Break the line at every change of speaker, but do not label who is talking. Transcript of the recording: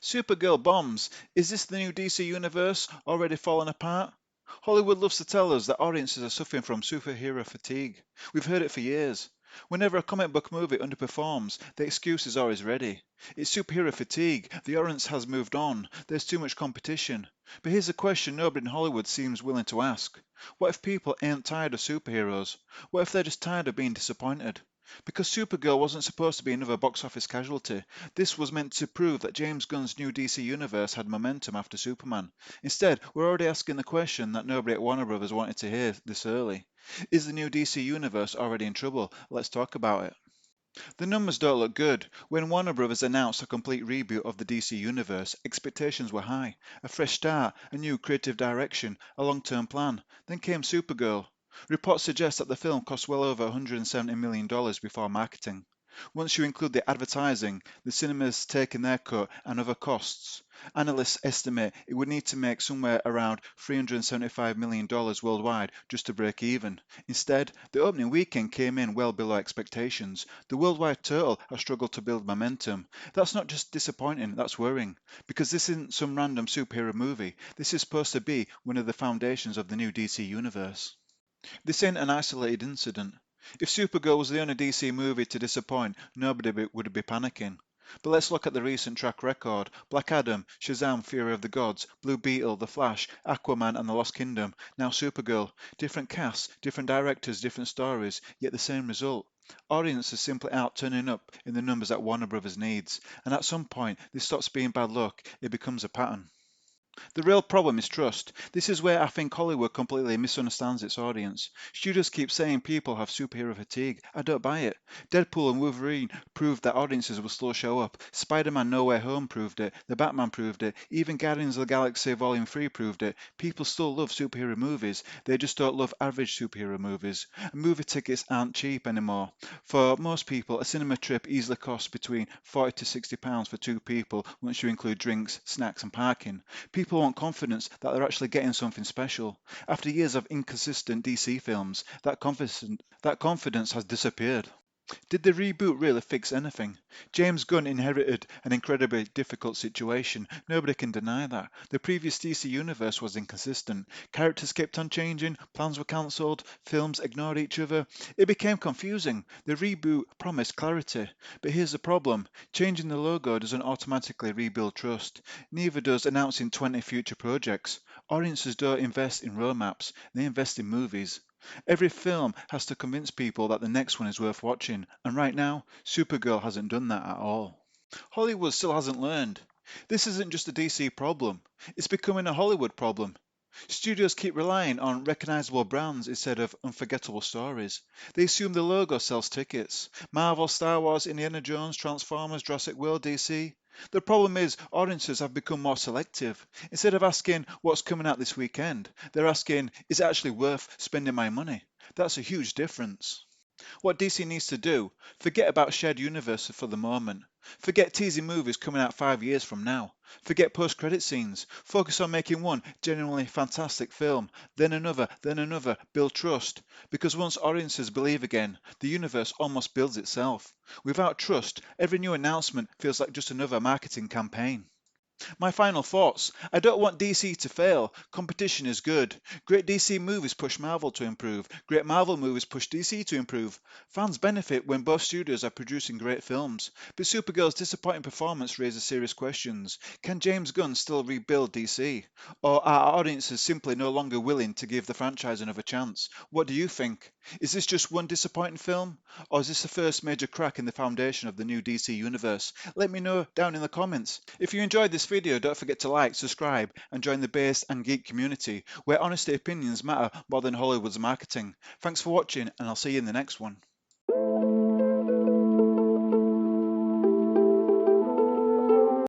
Supergirl bombs. Is this the new DC universe already falling apart? Hollywood loves to tell us that audiences are suffering from superhero fatigue. We've heard it for years. Whenever a comic book movie underperforms, the excuse is always ready. It's superhero fatigue, the audience has moved on, there's too much competition. But here's a question nobody in Hollywood seems willing to ask. What if people ain't tired of superheroes? What if they're just tired of being disappointed? Because Supergirl wasn't supposed to be another box office casualty. This was meant to prove that James Gunn's new DC universe had momentum after Superman. Instead, we're already asking the question that nobody at Warner Brothers wanted to hear this early. Is the new DC universe already in trouble? Let's talk about it. The numbers don't look good. When Warner Brothers announced a complete reboot of the DC universe, expectations were high. A fresh start, a new creative direction, a long-term plan. Then came Supergirl. Reports suggest that the film cost well over $170 million before marketing. Once you include the advertising, the cinemas taking their cut, and other costs, analysts estimate it would need to make somewhere around $375 million worldwide just to break even. Instead, the opening weekend came in well below expectations. The worldwide total has struggled to build momentum. That's not just disappointing, that's worrying. Because this isn't some random superhero movie. This is supposed to be one of the foundations of the new DC universe. This ain't an isolated incident. If Supergirl was the only DC movie to disappoint, would be panicking. But let's look at the recent track record. Black Adam, Shazam, Fury of the Gods, Blue Beetle, The Flash, Aquaman and the Lost Kingdom, now Supergirl. Different casts, different directors, different stories, yet the same result. Audiences simply aren't turning up in the numbers that Warner Brothers needs, and at some point this stops being bad luck, it becomes a pattern. The real problem is trust. This is where I think Hollywood completely misunderstands its audience. Studios keep saying people have superhero fatigue. I don't buy it. Deadpool and Wolverine proved that audiences will still show up. Spider-Man No Way Home proved it. The Batman proved it. Even Guardians of the Galaxy Volume 3 proved it. People still love superhero movies. They just don't love average superhero movies. And movie tickets aren't cheap anymore. For most people, a cinema trip easily costs between £40 to £60 for two people once you include drinks, snacks and parking. People want confidence that they're actually getting something special. After years of inconsistent DC films, that confidence has disappeared. Did the reboot really fix anything? James Gunn inherited an incredibly difficult situation. Nobody can deny that. The previous DC universe was inconsistent. Characters kept on changing, plans were cancelled, films ignored each other. It became confusing. The reboot promised clarity. But here's the problem. Changing the logo doesn't automatically rebuild trust. Neither does announcing 20 future projects. Audiences don't invest in roadmaps, they invest in movies. Every film has to convince people that the next one is worth watching, and right now, Supergirl hasn't done that at all. Hollywood still hasn't learned. This isn't just a DC problem, it's becoming a Hollywood problem. Studios keep relying on recognizable brands instead of unforgettable stories. They assume the logo sells tickets. Marvel, Star Wars, Indiana Jones, Transformers, Jurassic World, DC. The problem is audiences have become more selective. Instead of asking what's coming out this weekend, they're asking, is it actually worth spending my money? That's a huge difference. What DC needs to do, forget about shared universes for the moment. Forget teasing movies coming out 5 years from now. Forget post-credit scenes. Focus on making one genuinely fantastic film, then another, build trust. Because once audiences believe again, the universe almost builds itself. Without trust, every new announcement feels like just another marketing campaign. My final thoughts. I don't want DC to fail. Competition is good. Great DC movies push Marvel to improve. Great Marvel movies push DC to improve. Fans benefit when both studios are producing great films. But Supergirl's disappointing performance raises serious questions. Can James Gunn still rebuild DC? Or are audiences simply no longer willing to give the franchise another chance? What do you think? Is this just one disappointing film? Or is this the first major crack in the foundation of the new DC universe? Let me know down in the comments. If you enjoyed this video, don't forget to like, subscribe and join the Based and Geek community, where honesty opinions matter more than Hollywood's marketing. Thanks for watching and I'll see you in the next one.